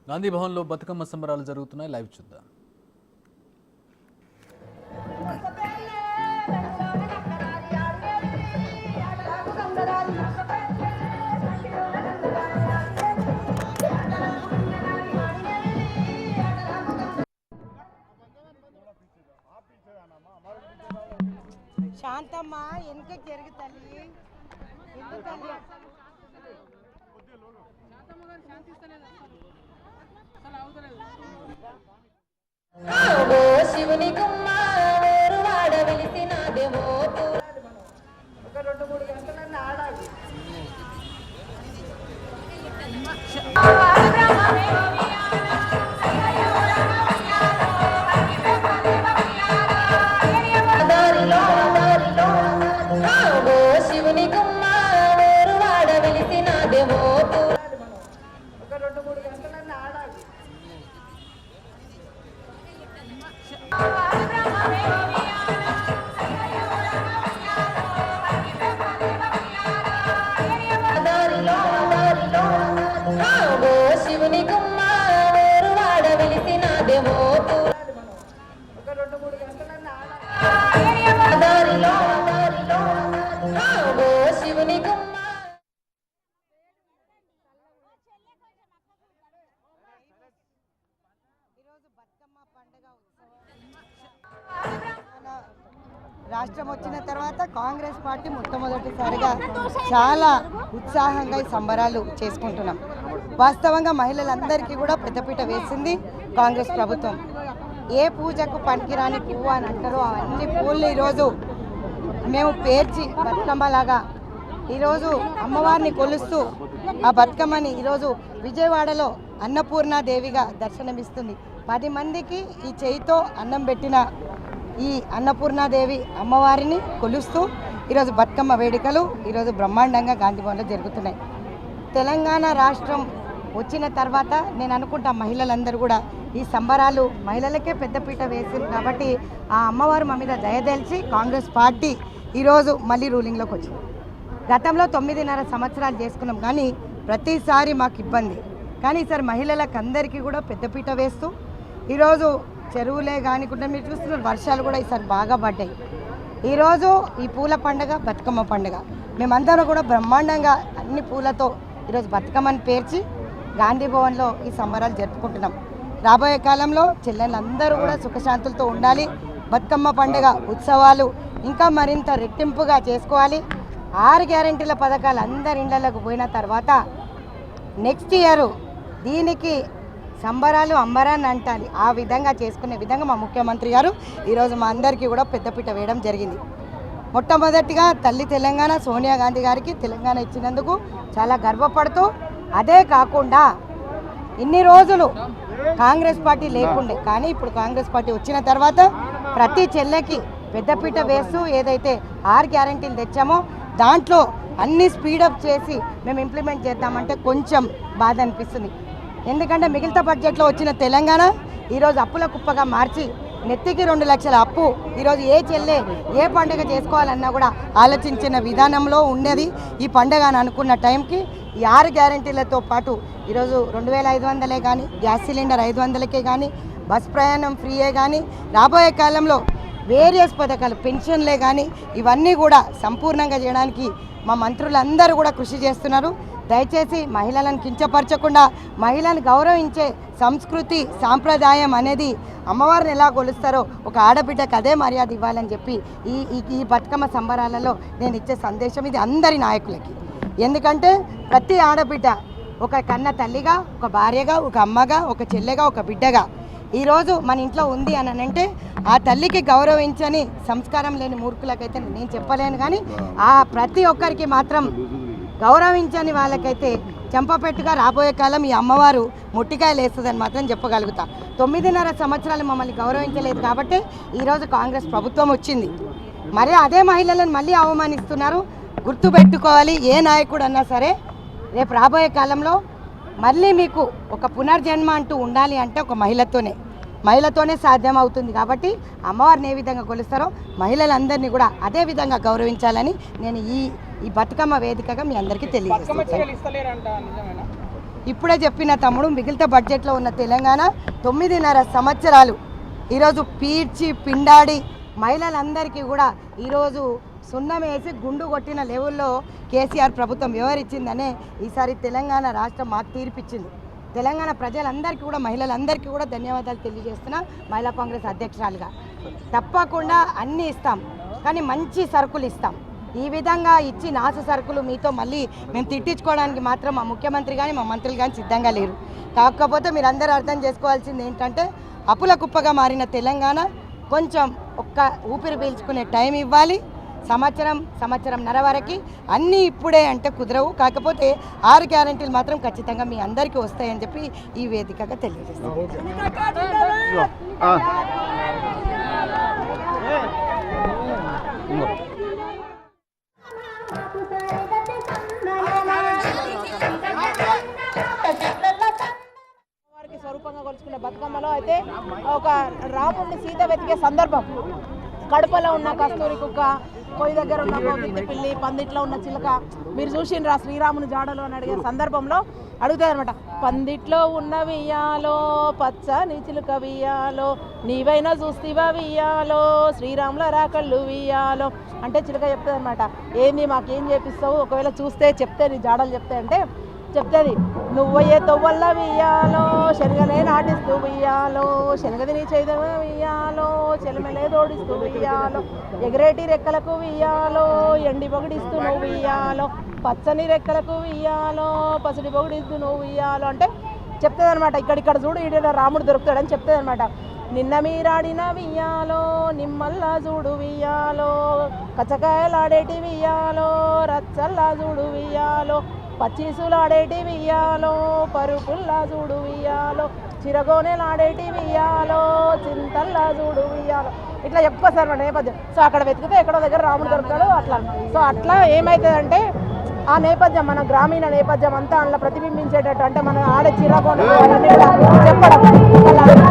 గాంధీ భవన్లో బతుకమ్మ సంబరాలు జరుగుతున్నాయి. లైవ్ చూద్దాం. శాంతమ్మ వెనక జరుగు తల్లి. శివుని గుమ్మ వాడ వెలిసినాదేమో ఒక 2-3 గంటలన్నా ఆడాలి. శివుని గుమ్మ వాడ వెలిసినాదేమో ఒక 2-3 గంటలన్నా ఆడాలి. శివుని గుమ్మ వాడ వెలిసినాదేమో ఒక 2-3 గంటలన్నా ఆడాలి. శివుని గుమ్మ రాష్ట్రం వచ్చిన తర్వాత కాంగ్రెస్ పార్టీ మొట్టమొదటిసారిగా చాలా ఉత్సాహంగా ఈ సంబరాలు చేసుకుంటున్నాం. వాస్తవంగా మహిళలందరికీ కూడా పెద్దపీట వేసింది కాంగ్రెస్ ప్రభుత్వం. ఏ పూజకు పనికిరాని పువ్వు అని అంటారో అన్ని పూలను ఈరోజు మేము పేర్చి బతుకమ్మలాగా ఈరోజు అమ్మవారిని కొలుస్తూ ఆ బతుకమ్మని ఈరోజు విజయవాడలో అన్నపూర్ణాదేవిగా దర్శనమిస్తుంది. 10 మందికి ఈ చేయితో అన్నం పెట్టిన ఈ అన్నపూర్ణాదేవి అమ్మవారిని కొలుస్తూ ఈరోజు బతుకమ్మ వేడుకలు ఈరోజు బ్రహ్మాండంగా గాంధీభవన్లో జరుగుతున్నాయి. తెలంగాణ రాష్ట్రం వచ్చిన తర్వాత నేను అనుకుంటా మహిళలందరూ కూడా ఈ సంబరాలు మహిళలకే పెద్దపీట వేసింది కాబట్టి ఆ అమ్మవారు మా మీద దయదలిచి కాంగ్రెస్ పార్టీ ఈరోజు మళ్ళీ రూలింగ్లోకి వచ్చింది. గతంలో 9.5 సంవత్సరాలు చేసుకున్నాం కానీ ప్రతిసారి మాకు ఇబ్బంది. కానీ ఈసారి మహిళలకు అందరికీ కూడా పెద్దపీట వేస్తూ ఈరోజు చెరువులే కానికుండా మీరు చూస్తున్నారు వర్షాలు కూడా ఈసారి బాగా పడ్డాయి. ఈరోజు ఈ పూల పండుగ బతుకమ్మ పండుగ మేమందరం కూడా బ్రహ్మాండంగా అన్ని పూలతో ఈరోజు బతుకమ్మని పేర్చి గాంధీ భవన్లో ఈ సంబరాలు జరుపుకుంటున్నాం. రాబోయే కాలంలో చెల్లెళ్ళందరూ కూడా సుఖశాంతులతో ఉండాలి. బతుకమ్మ పండుగ ఉత్సవాలు ఇంకా మరింత రెట్టింపుగా చేసుకోవాలి. 6 గ్యారెంటీల పథకాలు అందరి ఇళ్లలోకి పోయిన తర్వాత నెక్స్ట్ ఇయర్ దీనికి సంబరాలు అంబరాన్ని అంటాలి. ఆ విధంగా చేసుకునే విధంగా మా ముఖ్యమంత్రి గారు ఈరోజు మా అందరికీ కూడా పెద్దపీట వేయడం జరిగింది. మొట్టమొదటిగా తల్లి తెలంగాణ సోనియా గాంధీ గారికి తెలంగాణ ఇచ్చినందుకు చాలా గర్వపడుతూ, అదే కాకుండా ఇన్ని రోజులు కాంగ్రెస్ పార్టీ లేకుండే కానీ ఇప్పుడు కాంగ్రెస్ పార్టీ వచ్చిన తర్వాత ప్రతి చెల్లెకి పెద్దపీట వేస్తూ ఏదైతే 6 గ్యారెంటీలు తెచ్చామో దాంట్లో అన్ని స్పీడప్ చేసి మేము ఇంప్లిమెంట్ చేద్దామంటే కొంచెం బాధ అనిపిస్తుంది. ఎందుకంటే మిగిలిన బడ్జెట్లో వచ్చిన తెలంగాణ ఈరోజు అప్పుల కుప్పగా మార్చి నెత్తికి 2 లక్షల అప్పు ఈరోజు ఏ చెల్లె ఏ పండుగ చేసుకోవాలన్నా కూడా ఆలోచించిన విధానంలో ఉన్నది ఈ పండుగ అని అనుకున్న టైంకి ఈ 6 గ్యారెంటీలతో పాటు ఈరోజు 2500 కానీ గ్యాస్ సిలిండర్ 500కే కానీ బస్ ప్రయాణం ఫ్రీయే కానీ రాబోయే కాలంలో వేరియస్ పథకాలు పెన్షన్లే కానీ ఇవన్నీ కూడా సంపూర్ణంగా చేయడానికి మా మంత్రులందరూ కూడా కృషి చేస్తున్నారు. దయచేసి మహిళలను కించపరచకుండా మహిళలను గౌరవించే సంస్కృతి సాంప్రదాయం అనేది అమ్మవారిని ఎలా కొలుస్తారో ఒక ఆడబిడ్డకు అదే మర్యాద ఇవ్వాలని చెప్పి ఈ బతుకమ్మ సంబరాలలో నేను ఇచ్చే సందేశం ఇది అందరి నాయకులకి. ఎందుకంటే ప్రతి ఆడబిడ్డ ఒక కన్న తల్లిగా, ఒక భార్యగా, ఒక అమ్మగా, ఒక చెల్లెగా, ఒక బిడ్డగా ఈరోజు మన ఇంట్లో ఉంది అని అంటే ఆ తల్లికి గౌరవించని సంస్కారం లేని మూర్ఖులకైతే నేను చెప్పలేను. కానీ ఆ ప్రతి ఒక్కరికి మాత్రం గౌరవించని వాళ్ళకైతే చెంపపెట్టుగా రాబోయే కాలం ఈ అమ్మవారు మొట్టికాయలు వేస్తుందని మాత్రం చెప్పగలుగుతా. 9.5 సంవత్సరాలు మమ్మల్ని గౌరవించలేదు కాబట్టి ఈరోజు కాంగ్రెస్ ప్రభుత్వం వచ్చింది. మరి అదే మహిళలను మళ్ళీ అవమానిస్తున్నారు. గుర్తుపెట్టుకోవాలి, ఏ నాయకుడు అన్నా సరే రేపు రాబోయే కాలంలో మళ్ళీ మీకు ఒక పునర్జన్మ అంటూ ఉండాలి అంటే ఒక మహిళతోనే సాధ్యం అవుతుంది. కాబట్టి అమ్మవారిని ఏ విధంగా కొలుస్తారో మహిళలందరినీ కూడా అదే విధంగా గౌరవించాలని నేను ఈ బతుకమ్మ వేదికగా మీ అందరికీ తెలియజేస్తాను. ఇప్పుడే చెప్పిన తమ్ముడు మిగిలిన బడ్జెట్లో ఉన్న తెలంగాణ 9.5 సంవత్సరాలు ఈరోజు పీడ్చి పిండాడి మహిళలందరికీ కూడా ఈరోజు సున్నం వేసి గుండు కొట్టిన లెవెల్లో కేసీఆర్ ప్రభుత్వం వ్యవహరించిందనే ఈసారి తెలంగాణ రాష్ట్రం మాకు తీర్పిచ్చింది. తెలంగాణ ప్రజలందరికీ కూడా మహిళలందరికీ కూడా ధన్యవాదాలు తెలియజేస్తున్నా. మహిళా కాంగ్రెస్ అధ్యక్షురాలుగా తప్పకుండా అన్నీ ఇస్తాం, కానీ మంచి సరుకులు ఇస్తాం. ఈ విధంగా ఇచ్చి నాసు సరుకులు మీతో మళ్ళీ మేము తిట్టించుకోవడానికి మాత్రం మా ముఖ్యమంత్రి కానీ మా మంత్రులు కానీ సిద్ధంగా లేరు. కాకపోతే మీరు అందరూ అర్థం చేసుకోవాల్సింది ఏంటంటే అప్పుల కుప్పగా మారిన తెలంగాణ కొంచెం ఒక్క ఊపిరి పీల్చుకునే టైం ఇవ్వాలి. సంవత్సరంన్నర వరకు అన్నీ ఇప్పుడే అంటే కుదరవు. కాకపోతే 6 గ్యారెంటీలు మాత్రం ఖచ్చితంగా మీ అందరికీ వస్తాయని చెప్పి ఈ వేదికగా తెలియజేస్తాం. స్వరూపంగా కొలుచుకునే బతుకమ్మలో అయితే ఒక రాముడిని సీత వెతికే సందర్భం. కడపలో ఉన్న కస్తూరి కుక్క, పొయ్యి దగ్గర ఉన్న కోవిత్తి పిల్లి, పందిట్లో ఉన్న చిలక, మీరు చూసిండ్రా శ్రీరాముని జాడలో అని అడిగే సందర్భంలో అడుగుతుంది అనమాట. పందిట్లో ఉన్న వియ్యాలో పచ్చని చిలుక వియ్యాలో, నీవైనా చూస్తీవా వియ్యాలో, శ్రీరాముల రాకళ్ళు వియ్యాలో అంటే చిలుక చెప్తుంది అనమాట. ఏంది మాకేం చేపిస్తావు, ఒకవేళ చూస్తే చెప్తే నీ జాడలు చెప్తే అంటే చెప్తుంది, నువ్వయ్యే తొవ్వల్ల వియ్యాలో, శనగలే నాటిస్తూ వియ్యాలో, శనగది నీ చైతన్య వియ్యాలో, చెలమెలే తోడిస్తూ వియ్యాలో, ఎగరేటి రెక్కలకు వియ్యాలో, ఎండి పొగిడిస్తూ నువ్వు వియ్యాలో, పచ్చని రెక్కలకు వియ్యాలో, పసిడి పొగిడిస్తూ నువ్వు వియ్యాలో అంటే చెప్తుంది అనమాట. ఇక్కడ చూడు ఈడ రాముడు దొరుకుతాడని చెప్తుంది అనమాట. నిన్న మీరాడిన వియ్యాలో, నిమ్మల్లా చూడు వియ్యాలో, కచ్చకాయలాడేటి వియ్యాలో, రచ్చల్లా చూడు వియ్యాలో, పచ్చీసులాడేటి వియ్యాలో, పరుపుల్లా చూడు వియ్యాలో, చిరగోనెలాడేటి వియ్యాలో, చింతల్లా చూడు వియ్యాలో ఇట్లా చెప్పుకోసారు మన నేపథ్యం. సో అక్కడ వెతికితే ఎక్కడో దగ్గర రాముడు దొరుకుతాడు అట్లా. సో అట్లా ఏమవుతుందంటే ఆ నేపథ్యం మన గ్రామీణ నేపథ్యం అంతా అందులో ప్రతిబింబించేటట్టు అంటే మనం ఆడే చిరగోనె చెప్పడం